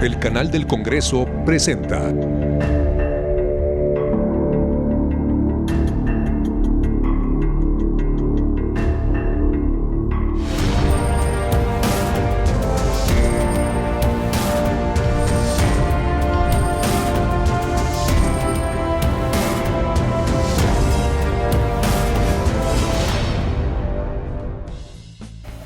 El canal del Congreso presenta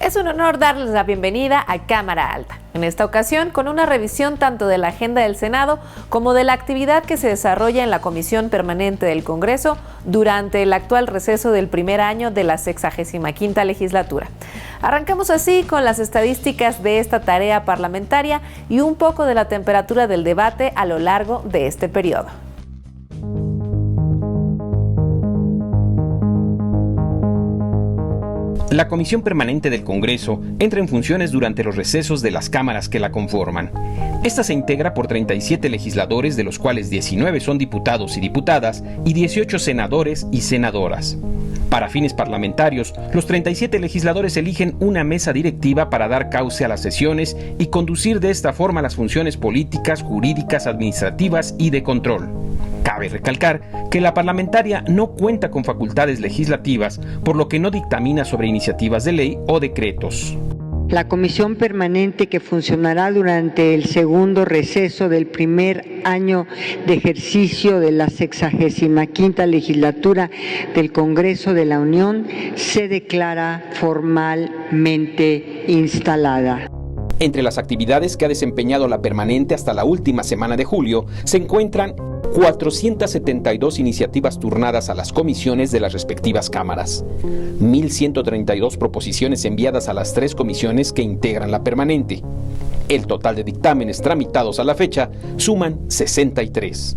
Es un honor darles la bienvenida a Cámara Alta. En esta ocasión, con una revisión tanto de la agenda del Senado como de la actividad que se desarrolla en la Comisión Permanente del Congreso durante el actual receso del primer año de la 65ª legislatura. Arrancamos así con las estadísticas de esta tarea parlamentaria y un poco de la temperatura del debate a lo largo de este periodo. La Comisión Permanente del Congreso entra en funciones durante los recesos de las cámaras que la conforman. Esta se integra por 37 legisladores, de los cuales 19 son diputados y diputadas, y 18 senadores y senadoras. Para fines parlamentarios, los 37 legisladores eligen una mesa directiva para dar cauce a las sesiones y conducir de esta forma las funciones políticas, jurídicas, administrativas y de control. Cabe recalcar que la parlamentaria no cuenta con facultades legislativas, por lo que no dictamina sobre iniciativas de ley o decretos. La comisión permanente, que funcionará durante el segundo receso del primer año de ejercicio de la 65ª legislatura del Congreso de la Unión, se declara formalmente instalada. Entre las actividades que ha desempeñado la permanente hasta la última semana de julio se encuentran 472 iniciativas turnadas a las comisiones de las respectivas cámaras, 1.132 proposiciones enviadas a las 3 comisiones que integran la permanente. El total de dictámenes tramitados a la fecha suman 63.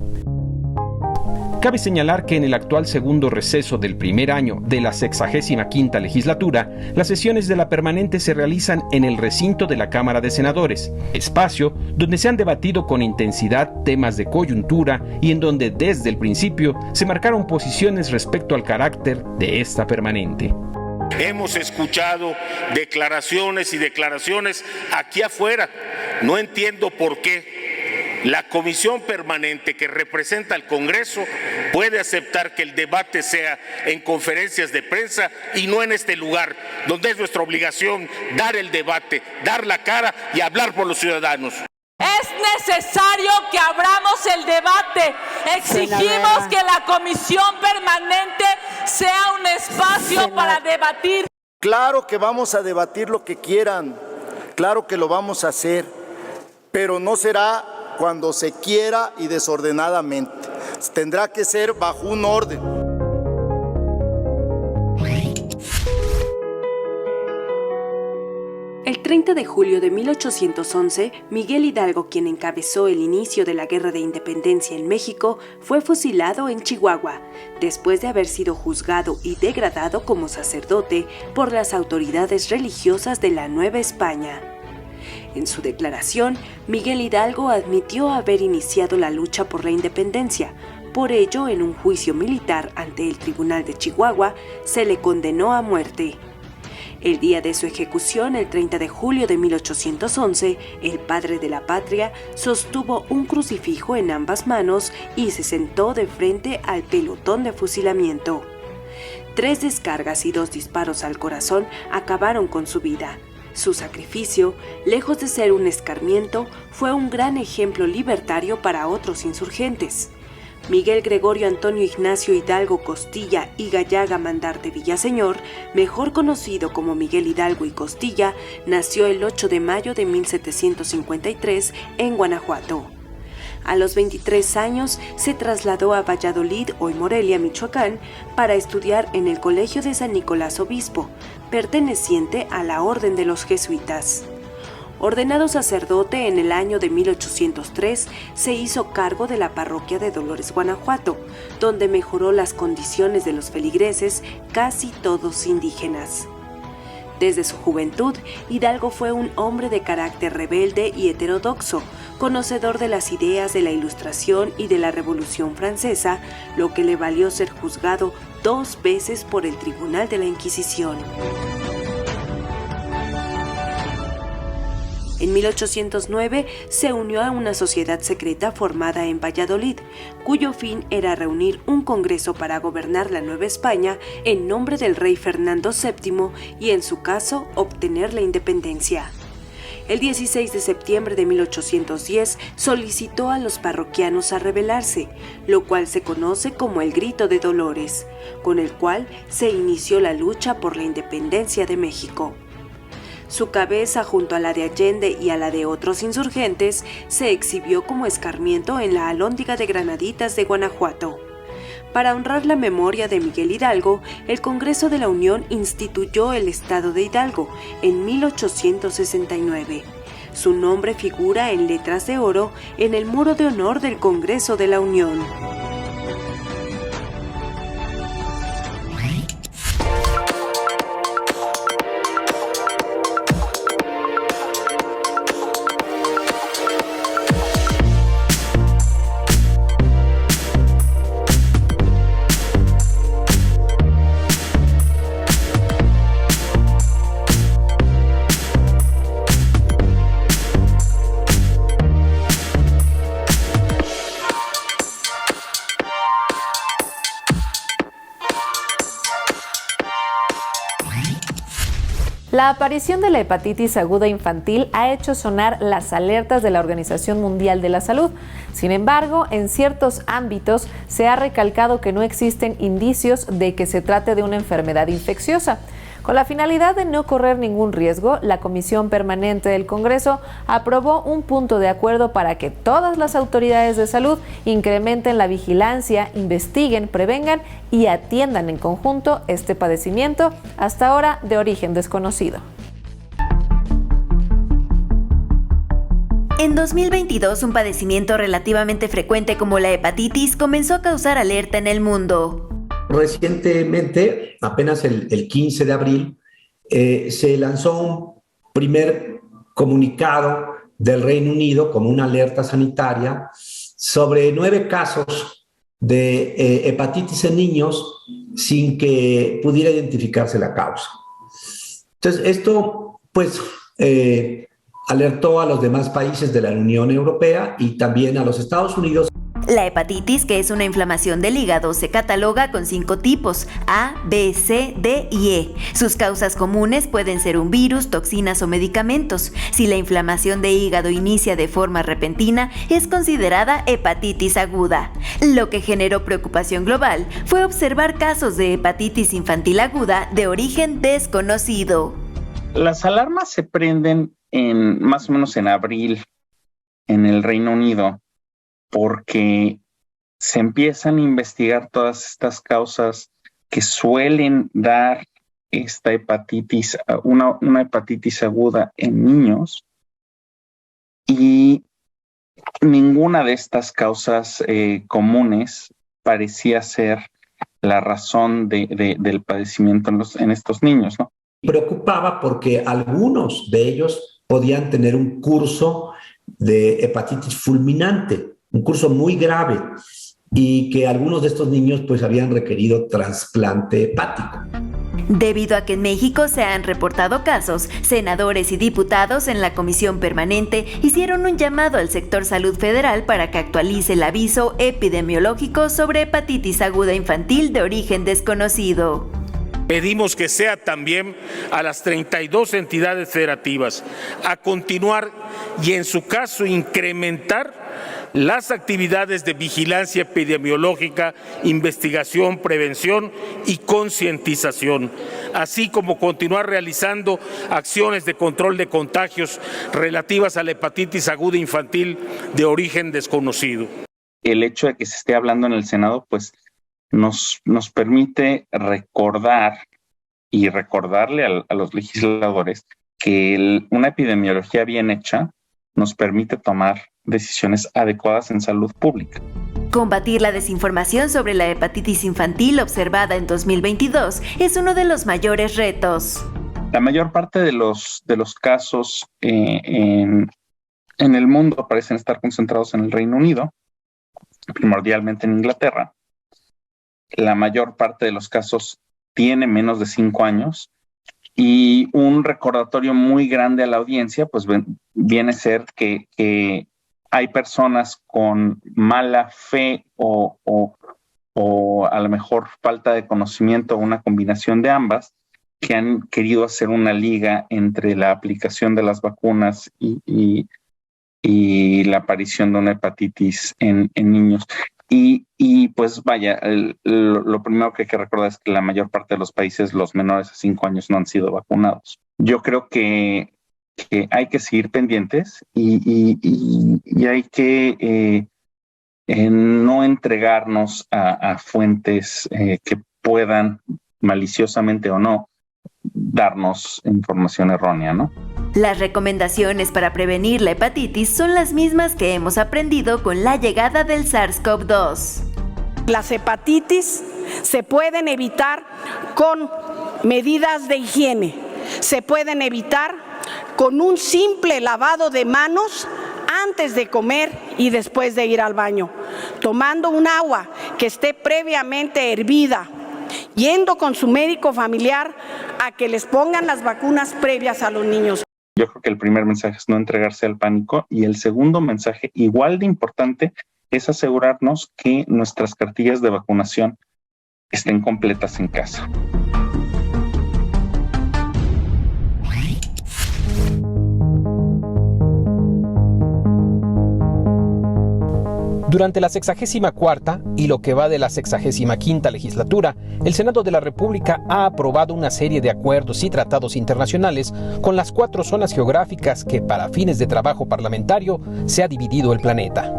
Cabe señalar que en el actual segundo receso del primer año de la 65ª legislatura, las sesiones de la permanente se realizan en el recinto de la Cámara de Senadores, espacio donde se han debatido con intensidad temas de coyuntura y en donde desde el principio se marcaron posiciones respecto al carácter de esta permanente. Hemos escuchado declaraciones y declaraciones aquí afuera. No entiendo por qué la comisión permanente que representa al Congreso puede aceptar que el debate sea en conferencias de prensa y no en este lugar, donde es nuestra obligación dar el debate, dar la cara y hablar por los ciudadanos. Es necesario que abramos el debate. Exigimos que la comisión permanente sea un espacio para debatir. Claro que vamos a debatir lo que quieran, claro que lo vamos a hacer, pero no será cuando se quiera y desordenadamente. Tendrá que ser bajo un orden. El 30 de julio de 1811, Miguel Hidalgo, quien encabezó el inicio de la Guerra de Independencia en México, fue fusilado en Chihuahua, después de haber sido juzgado y degradado como sacerdote por las autoridades religiosas de la Nueva España. En su declaración, Miguel Hidalgo admitió haber iniciado la lucha por la independencia. Por ello, en un juicio militar ante el Tribunal de Chihuahua, se le condenó a muerte. El día de su ejecución, el 30 de julio de 1811, el padre de la patria sostuvo un crucifijo en ambas manos y se sentó de frente al pelotón de fusilamiento. 3 descargas y 2 disparos al corazón acabaron con su vida. Su sacrificio, lejos de ser un escarmiento, fue un gran ejemplo libertario para otros insurgentes. Miguel Gregorio Antonio Ignacio Hidalgo Costilla y Gallaga Mandarte Villaseñor, mejor conocido como Miguel Hidalgo y Costilla, nació el 8 de mayo de 1753 en Guanajuato. A los 23 años se trasladó a Valladolid, hoy Morelia, Michoacán, para estudiar en el Colegio de San Nicolás Obispo, perteneciente a la Orden de los Jesuitas. Ordenado sacerdote en el año de 1803, se hizo cargo de la parroquia de Dolores, Guanajuato, donde mejoró las condiciones de los feligreses, casi todos indígenas. Desde su juventud, Hidalgo fue un hombre de carácter rebelde y heterodoxo, conocedor de las ideas de la Ilustración y de la Revolución Francesa, lo que le valió ser juzgado 2 veces por el Tribunal de la Inquisición. En 1809 se unió a una sociedad secreta formada en Valladolid, cuyo fin era reunir un congreso para gobernar la Nueva España en nombre del rey Fernando VII y, en su caso, obtener la independencia. El 16 de septiembre de 1810 solicitó a los parroquianos a rebelarse, lo cual se conoce como el Grito de Dolores, con el cual se inició la lucha por la independencia de México. Su cabeza, junto a la de Allende y a la de otros insurgentes, se exhibió como escarmiento en la Alhóndiga de Granaditas de Guanajuato. Para honrar la memoria de Miguel Hidalgo, el Congreso de la Unión instituyó el Estado de Hidalgo en 1869. Su nombre figura en letras de oro en el muro de honor del Congreso de la Unión. La aparición de la hepatitis aguda infantil ha hecho sonar las alertas de la Organización Mundial de la Salud. Sin embargo, en ciertos ámbitos se ha recalcado que no existen indicios de que se trate de una enfermedad infecciosa. Con la finalidad de no correr ningún riesgo, la Comisión Permanente del Congreso aprobó un punto de acuerdo para que todas las autoridades de salud incrementen la vigilancia, investiguen, prevengan y atiendan en conjunto este padecimiento, hasta ahora de origen desconocido. En 2022, un padecimiento relativamente frecuente como la hepatitis comenzó a causar alerta en el mundo. Recientemente, apenas el 15 de abril, se lanzó un primer comunicado del Reino Unido como una alerta sanitaria sobre 9 casos de hepatitis en niños sin que pudiera identificarse la causa. Entonces, esto pues alertó a los demás países de la Unión Europea y también a los Estados Unidos. La hepatitis, que es una inflamación del hígado, se cataloga con 5 tipos: A, B, C, D y E. Sus causas comunes pueden ser un virus, toxinas o medicamentos. Si la inflamación de hígado inicia de forma repentina, es considerada hepatitis aguda. Lo que generó preocupación global fue observar casos de hepatitis infantil aguda de origen desconocido. Las alarmas se prenden más o menos en abril en el Reino Unido, porque se empiezan a investigar todas estas causas que suelen dar esta hepatitis, una hepatitis aguda en niños, y ninguna de estas causas comunes parecía ser la razón del padecimiento en estos niños, ¿no? Preocupaba porque algunos de ellos podían tener un curso de hepatitis fulminante, un curso muy grave, y que algunos de estos niños pues habían requerido trasplante hepático. Debido a que en México se han reportado casos, senadores y diputados en la Comisión Permanente hicieron un llamado al sector salud federal para que actualice el aviso epidemiológico sobre hepatitis aguda infantil de origen desconocido. Pedimos que sea también a las 32 entidades federativas a continuar y, en su caso, incrementar las actividades de vigilancia epidemiológica, investigación, prevención y concientización, así como continuar realizando acciones de control de contagios relativas a la hepatitis aguda infantil de origen desconocido. El hecho de que se esté hablando en el Senado, pues nos permite recordar y recordarle a los legisladores que una epidemiología bien hecha nos permite tomar decisiones adecuadas en salud pública. Combatir la desinformación sobre la hepatitis infantil observada en 2022 es uno de los mayores retos. La mayor parte de los casos en el mundo parecen estar concentrados en el Reino Unido, primordialmente en Inglaterra. La mayor parte de los casos tiene menos de 5 años Y un recordatorio muy grande a la audiencia, pues viene a ser que hay personas con mala fe o a lo mejor falta de conocimiento o una combinación de ambas, que han querido hacer una liga entre la aplicación de las vacunas y la aparición de una hepatitis en niños. Y pues vaya, lo primero que hay que recordar es que la mayor parte de los países, los menores a 5 años no han sido vacunados. Yo creo que hay que seguir pendientes y hay que no entregarnos a fuentes que puedan, maliciosamente o no, darnos información errónea, ¿no? Las recomendaciones para prevenir la hepatitis son las mismas que hemos aprendido con la llegada del SARS-CoV-2. Las hepatitis se pueden evitar con medidas de higiene, se pueden evitar con un simple lavado de manos antes de comer y después de ir al baño, tomando un agua que esté previamente hervida, yendo con su médico familiar a que les pongan las vacunas previas a los niños. Yo creo que el primer mensaje es no entregarse al pánico y el segundo mensaje, igual de importante, es asegurarnos que nuestras cartillas de vacunación estén completas en casa. Durante la 64ª y lo que va de la 65ª legislatura, el Senado de la República ha aprobado una serie de acuerdos y tratados internacionales con las 4 zonas geográficas que, para fines de trabajo parlamentario, se ha dividido el planeta.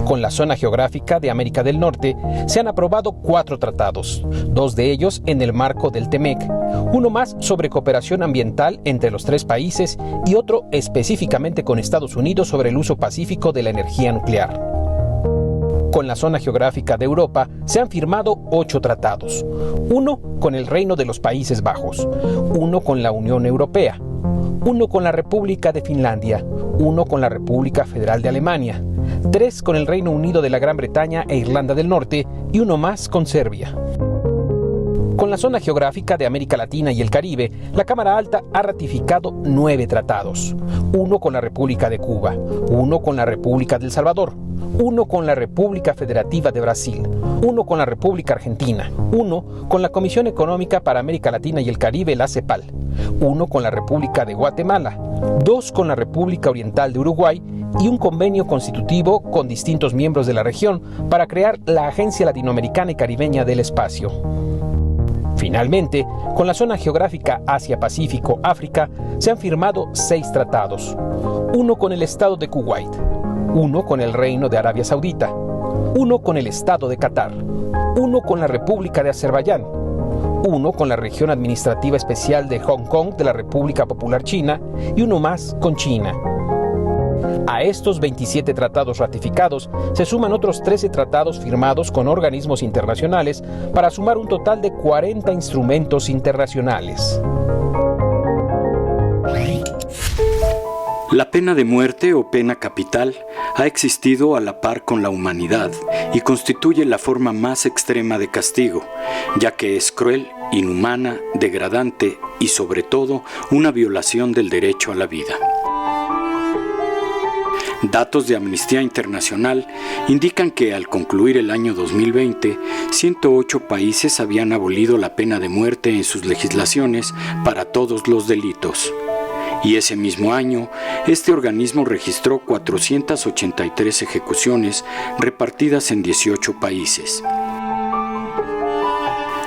Con la zona geográfica de América del Norte se han aprobado 4 tratados, 2 de ellos en el marco del TEMEC, uno más sobre cooperación ambiental entre los 3 países y otro específicamente con Estados Unidos sobre el uso pacífico de la energía nuclear. Con la zona geográfica de Europa se han firmado 8 tratados, uno con el Reino de los Países Bajos, uno con la Unión Europea, uno con la República de Finlandia, uno con la República Federal de Alemania, 3 con el Reino Unido de la Gran Bretaña e Irlanda del Norte y uno más con Serbia. Con la zona geográfica de América Latina y el Caribe, la Cámara Alta ha ratificado 9 tratados, uno con la República de Cuba, uno con la República de El Salvador, uno con la República Federativa de Brasil, uno con la República Argentina, uno con la Comisión Económica para América Latina y el Caribe, la CEPAL, uno con la República de Guatemala, 2 con la República Oriental de Uruguay y un convenio constitutivo con distintos miembros de la región para crear la Agencia Latinoamericana y Caribeña del Espacio. Finalmente, con la zona geográfica Asia-Pacífico-África se han firmado 6 tratados, uno con el Estado de Kuwait, uno con el Reino de Arabia Saudita, uno con el Estado de Qatar, uno con la República de Azerbaiyán, uno con la Región Administrativa Especial de Hong Kong de la República Popular China y uno más con China. A estos 27 tratados ratificados se suman otros 13 tratados firmados con organismos internacionales para sumar un total de 40 instrumentos internacionales. La pena de muerte o pena capital ha existido a la par con la humanidad y constituye la forma más extrema de castigo, ya que es cruel, inhumana, degradante y sobre todo una violación del derecho a la vida. Datos de Amnistía Internacional indican que al concluir el año 2020, 108 países habían abolido la pena de muerte en sus legislaciones para todos los delitos. Y ese mismo año, este organismo registró 483 ejecuciones repartidas en 18 países.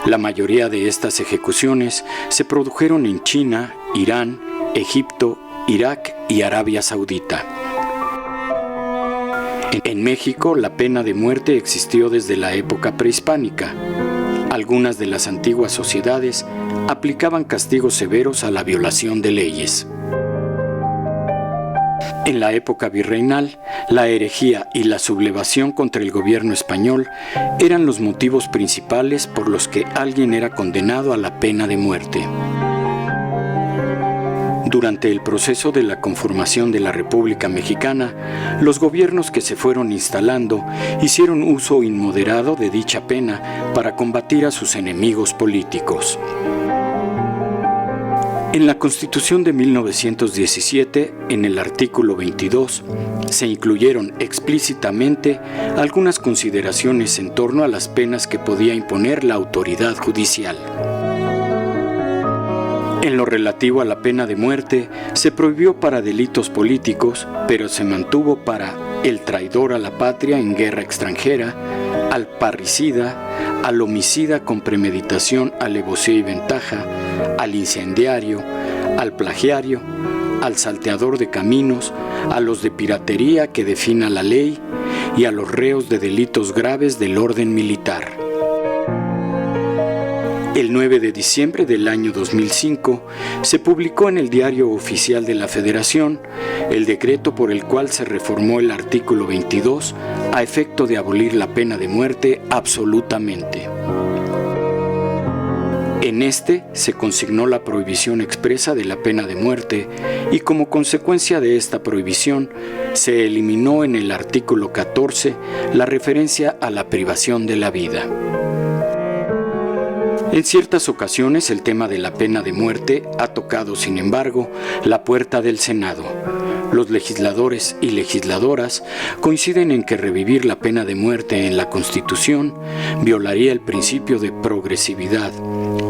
La mayoría de estas ejecuciones se produjeron en China, Irán, Egipto, Irak y Arabia Saudita. En México, la pena de muerte existió desde la época prehispánica. Algunas de las antiguas sociedades aplicaban castigos severos a la violación de leyes. En la época virreinal, la herejía y la sublevación contra el gobierno español eran los motivos principales por los que alguien era condenado a la pena de muerte. Durante el proceso de la conformación de la República Mexicana, los gobiernos que se fueron instalando hicieron uso inmoderado de dicha pena para combatir a sus enemigos políticos. En la Constitución de 1917, en el artículo 22, se incluyeron explícitamente algunas consideraciones en torno a las penas que podía imponer la autoridad judicial. En lo relativo a la pena de muerte, se prohibió para delitos políticos, pero se mantuvo para el traidor a la patria en guerra extranjera, al parricida, al homicida con premeditación, alevosía y ventaja, al incendiario, al plagiario, al salteador de caminos, a los de piratería que defina la ley y a los reos de delitos graves del orden militar. El 9 de diciembre del año 2005 se publicó en el Diario Oficial de la Federación el decreto por el cual se reformó el artículo 22 a efecto de abolir la pena de muerte absolutamente. En este se consignó la prohibición expresa de la pena de muerte y como consecuencia de esta prohibición se eliminó en el artículo 14 la referencia a la privación de la vida. En ciertas ocasiones el tema de la pena de muerte ha tocado, sin embargo, la puerta del Senado. Los legisladores y legisladoras coinciden en que revivir la pena de muerte en la Constitución violaría el principio de progresividad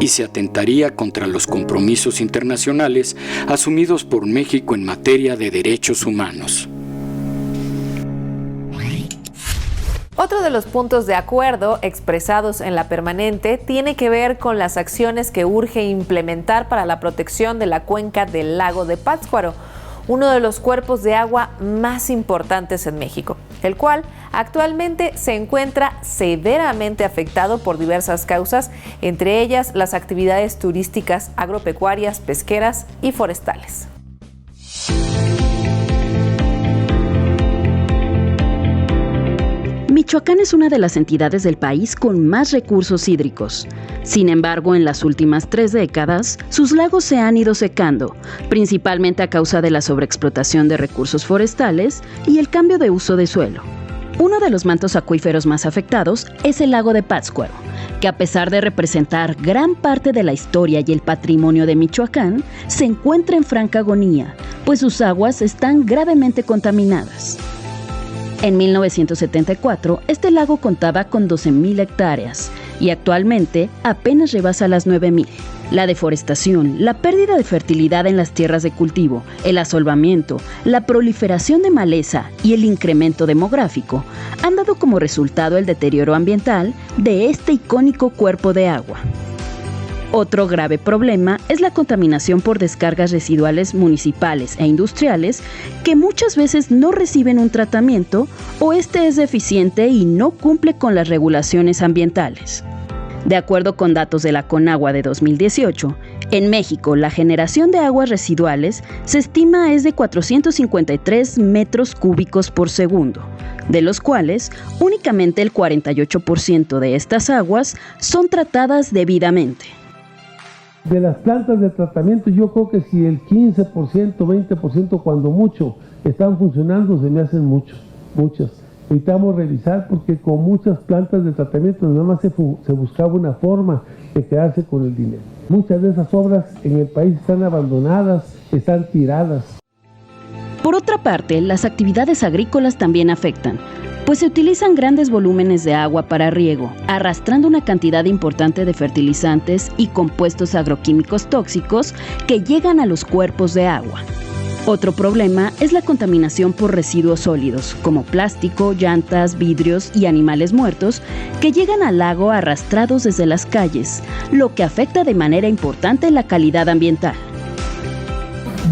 y se atentaría contra los compromisos internacionales asumidos por México en materia de derechos humanos. Otro de los puntos de acuerdo expresados en la permanente tiene que ver con las acciones que urge implementar para la protección de la cuenca del lago de Pátzcuaro, uno de los cuerpos de agua más importantes en México, el cual actualmente se encuentra severamente afectado por diversas causas, entre ellas las actividades turísticas, agropecuarias, pesqueras y forestales. Michoacán es una de las entidades del país con más recursos hídricos. Sin embargo, en las últimas 3 décadas, sus lagos se han ido secando, principalmente a causa de la sobreexplotación de recursos forestales y el cambio de uso de suelo. Uno de los mantos acuíferos más afectados es el lago de Pátzcuaro, que a pesar de representar gran parte de la historia y el patrimonio de Michoacán, se encuentra en franca agonía, pues sus aguas están gravemente contaminadas. En 1974, este lago contaba con 12,000 hectáreas y actualmente apenas rebasa las 9,000. La deforestación, la pérdida de fertilidad en las tierras de cultivo, el asolvamiento, la proliferación de maleza y el incremento demográfico han dado como resultado el deterioro ambiental de este icónico cuerpo de agua. Otro grave problema es la contaminación por descargas residuales municipales e industriales que muchas veces no reciben un tratamiento o este es deficiente y no cumple con las regulaciones ambientales. De acuerdo con datos de la Conagua de 2018, en México la generación de aguas residuales se estima es de 453 metros cúbicos por segundo, de los cuales únicamente el 48% de estas aguas son tratadas debidamente. De las plantas de tratamiento, yo creo que si el 15%, 20% cuando mucho están funcionando, se me hacen muchas. Necesitamos revisar porque con muchas plantas de tratamiento nada más se buscaba una forma de quedarse con el dinero. Muchas de esas obras en el país están abandonadas, están tiradas. Por otra parte, las actividades agrícolas también afectan, pues se utilizan grandes volúmenes de agua para riego, arrastrando una cantidad importante de fertilizantes y compuestos agroquímicos tóxicos que llegan a los cuerpos de agua. Otro problema es la contaminación por residuos sólidos, como plástico, llantas, vidrios y animales muertos, que llegan al lago arrastrados desde las calles, lo que afecta de manera importante la calidad ambiental.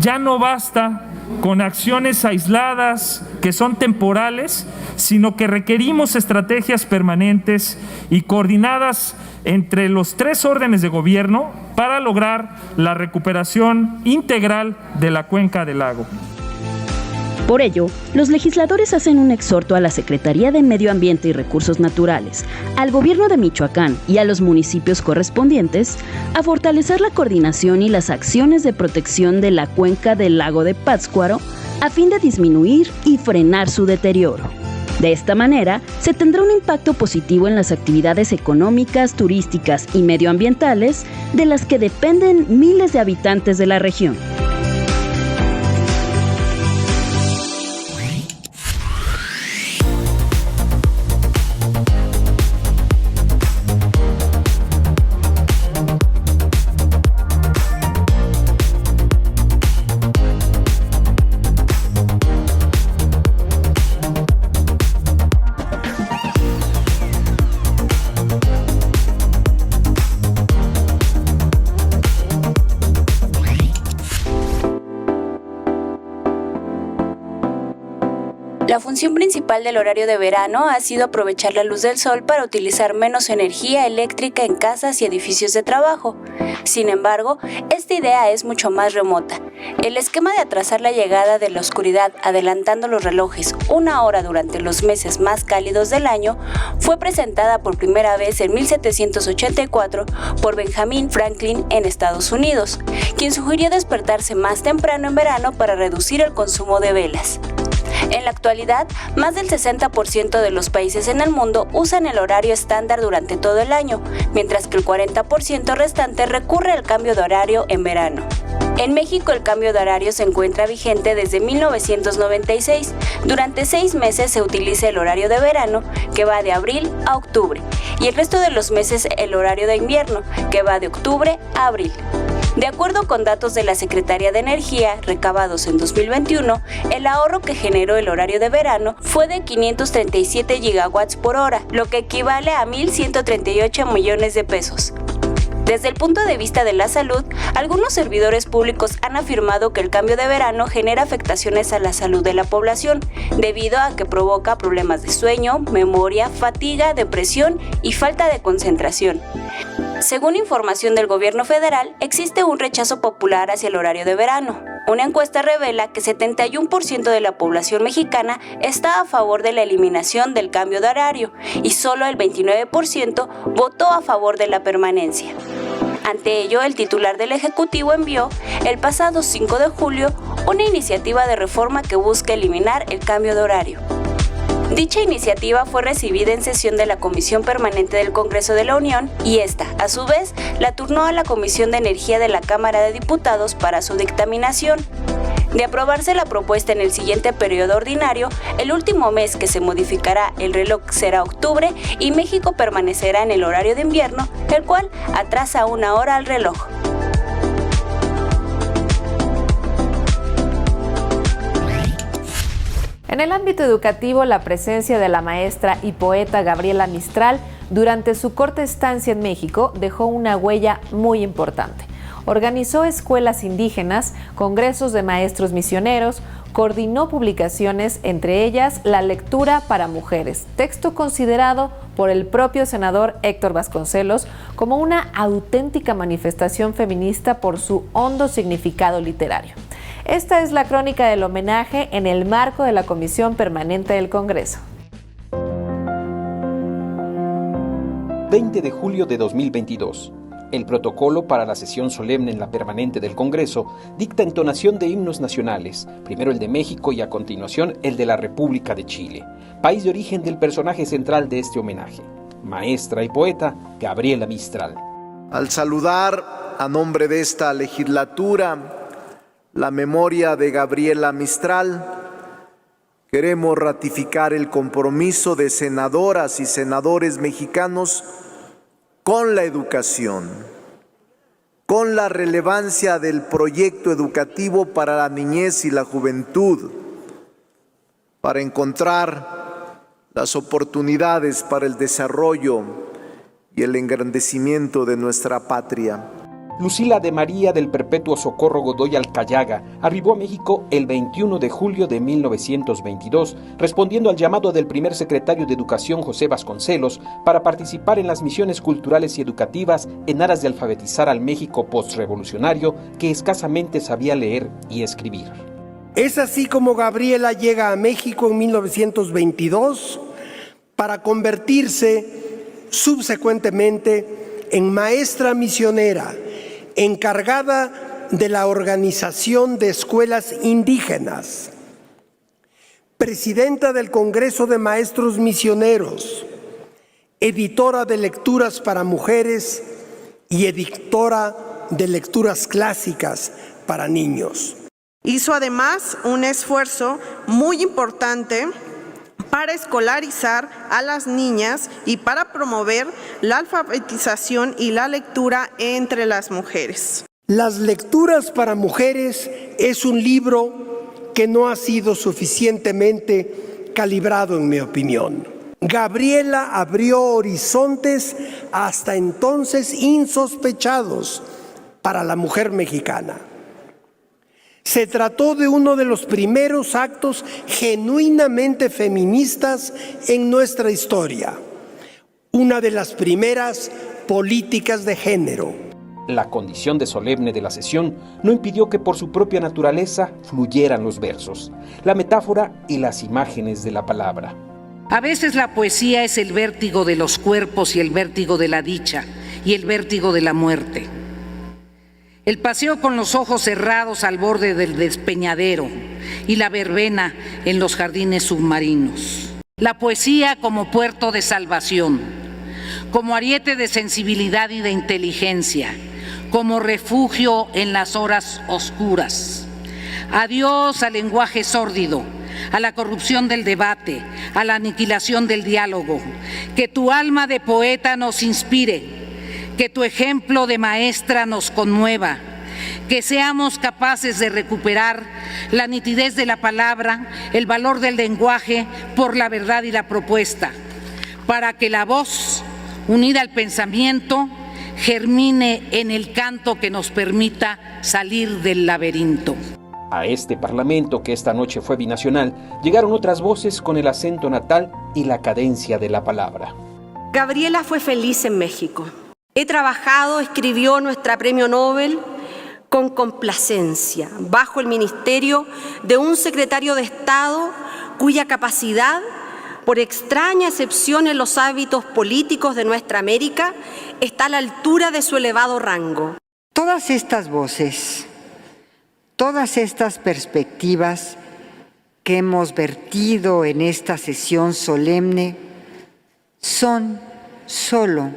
Ya no basta con acciones aisladas que son temporales, sino que requerimos estrategias permanentes y coordinadas entre los 3 órdenes de gobierno para lograr la recuperación integral de la cuenca del lago. Por ello, los legisladores hacen un exhorto a la Secretaría de Medio Ambiente y Recursos Naturales, al Gobierno de Michoacán y a los municipios correspondientes a fortalecer la coordinación y las acciones de protección de la cuenca del lago de Pátzcuaro a fin de disminuir y frenar su deterioro. De esta manera, se tendrá un impacto positivo en las actividades económicas, turísticas y medioambientales de las que dependen miles de habitantes de la región. La función principal del horario de verano ha sido aprovechar la luz del sol para utilizar menos energía eléctrica en casas y edificios de trabajo. Sin embargo, esta idea es mucho más remota. El esquema de atrasar la llegada de la oscuridad adelantando los relojes 1 hora durante los meses más cálidos del año fue presentada por primera vez en 1784 por Benjamin Franklin en Estados Unidos, quien sugirió despertarse más temprano en verano para reducir el consumo de velas. En la actualidad, más del 60% de los países en el mundo usan el horario estándar durante todo el año, mientras que el 40% restante recurre al cambio de horario en verano. En México, el cambio de horario se encuentra vigente desde 1996. Durante 6 meses se utiliza el horario de verano, que va de abril a octubre, y el resto de los meses el horario de invierno, que va de octubre a abril. De acuerdo con datos de la Secretaría de Energía recabados en 2021, el ahorro que generó el horario de verano fue de 537 gigawatts por hora, lo que equivale a 1.138 millones de pesos. Desde el punto de vista de la salud, algunos servidores públicos han afirmado que el cambio de verano genera afectaciones a la salud de la población, debido a que provoca problemas de sueño, memoria, fatiga, depresión y falta de concentración. Según información del gobierno federal, existe un rechazo popular hacia el horario de verano. Una encuesta revela que 71% de la población mexicana está a favor de la eliminación del cambio de horario y solo el 29% votó a favor de la permanencia. Ante ello, el titular del Ejecutivo envió, el pasado 5 de julio, una iniciativa de reforma que busca eliminar el cambio de horario. Dicha iniciativa fue recibida en sesión de la Comisión Permanente del Congreso de la Unión y esta, a su vez, la turnó a la Comisión de Energía de la Cámara de Diputados para su dictaminación. De aprobarse la propuesta en el siguiente periodo ordinario, el último mes que se modificará el reloj será octubre y México permanecerá en el horario de invierno, el cual atrasa 1 hora al reloj. En el ámbito educativo, la presencia de la maestra y poeta Gabriela Mistral durante su corta estancia en México dejó una huella muy importante. Organizó escuelas indígenas, congresos de maestros misioneros, coordinó publicaciones, entre ellas La Lectura para Mujeres, texto considerado por el propio senador Héctor Vasconcelos como una auténtica manifestación feminista por su hondo significado literario. Esta es la crónica del homenaje en el marco de la Comisión Permanente del Congreso. 20 de julio de 2022. El protocolo para la sesión solemne en la Permanente del Congreso dicta entonación de himnos nacionales, primero el de México y a continuación el de la República de Chile, país de origen del personaje central de este homenaje, maestra y poeta Gabriela Mistral. Al saludar a nombre de esta legislatura la memoria de Gabriela Mistral, queremos ratificar el compromiso de senadoras y senadores mexicanos con la educación, con la relevancia del proyecto educativo para la niñez y la juventud, para encontrar las oportunidades para el desarrollo y el engrandecimiento de nuestra patria. Lucila de María del Perpetuo Socorro Godoy Alcayaga arribó a México el 21 de julio de 1922, respondiendo al llamado del primer secretario de Educación José Vasconcelos para participar en las misiones culturales y educativas en aras de alfabetizar al México postrevolucionario que escasamente sabía leer y escribir. Es así como Gabriela llega a México en 1922 para convertirse subsecuentemente en maestra misionera, encargada de la organización de escuelas indígenas. presidenta del Congreso de Maestros Misioneros, editora de lecturas para mujeres y editora de lecturas clásicas para niños. Hizo además un esfuerzo muy importante para escolarizar a las niñas y para promover la alfabetización y la lectura entre las mujeres. Las lecturas para mujeres es un libro que no ha sido suficientemente calibrado, en mi opinión. Gabriela abrió horizontes hasta entonces insospechados para la mujer mexicana. Se trató de uno de los primeros actos genuinamente feministas en nuestra historia, una de las primeras políticas de género. La condición de solemne de la sesión no impidió que por su propia naturaleza fluyeran los versos, la metáfora y las imágenes de la palabra. A veces la poesía es el vértigo de los cuerpos y el vértigo de la dicha y el vértigo de la muerte. El paseo con los ojos cerrados al borde del despeñadero y la verbena en los jardines submarinos. La poesía como puerto de salvación, como ariete de sensibilidad y de inteligencia, como refugio en las horas oscuras. Adiós al lenguaje sórdido, a la corrupción del debate, a la aniquilación del diálogo. Que tu alma de poeta nos inspire, que tu ejemplo de maestra nos conmueva, que seamos capaces de recuperar la nitidez de la palabra, el valor del lenguaje por la verdad y la propuesta, para que la voz, unida al pensamiento, germine en el canto que nos permita salir del laberinto. A este parlamento, que esta noche fue binacional, llegaron otras voces con el acento natal y la cadencia de la palabra. Gabriela fue feliz en México. He trabajado, escribió nuestra premio Nobel, con complacencia, bajo el ministerio de un secretario de Estado cuya capacidad, por extraña excepción en los hábitos políticos de nuestra América, está a la altura de su elevado rango. Todas estas voces, todas estas perspectivas que hemos vertido en esta sesión solemne son solo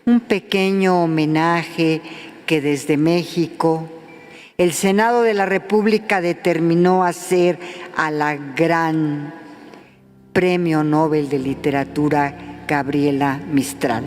un pequeño homenaje que desde México el Senado de la República determinó hacer a la gran Premio Nobel de Literatura Gabriela Mistral.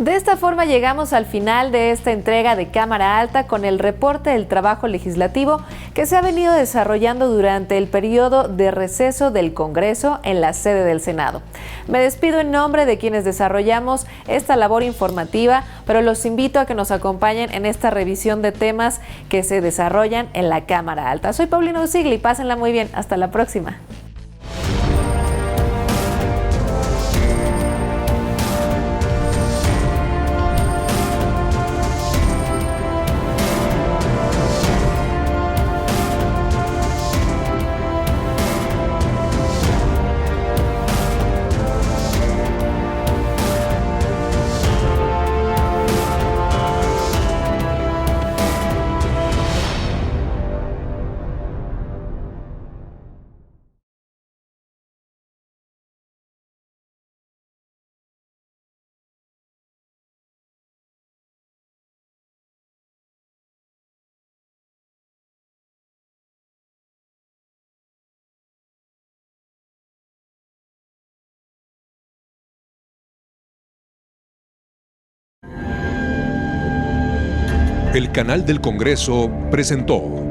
De esta forma llegamos al final de esta entrega de Cámara Alta con el reporte del trabajo legislativo que se ha venido desarrollando durante el periodo de receso del Congreso en la sede del Senado. Me despido en nombre de quienes desarrollamos esta labor informativa, pero los invito a que nos acompañen en esta revisión de temas que se desarrollan en la Cámara Alta. Soy Paulina Usigli, pásenla muy bien. Hasta la próxima. El canal del Congreso presentó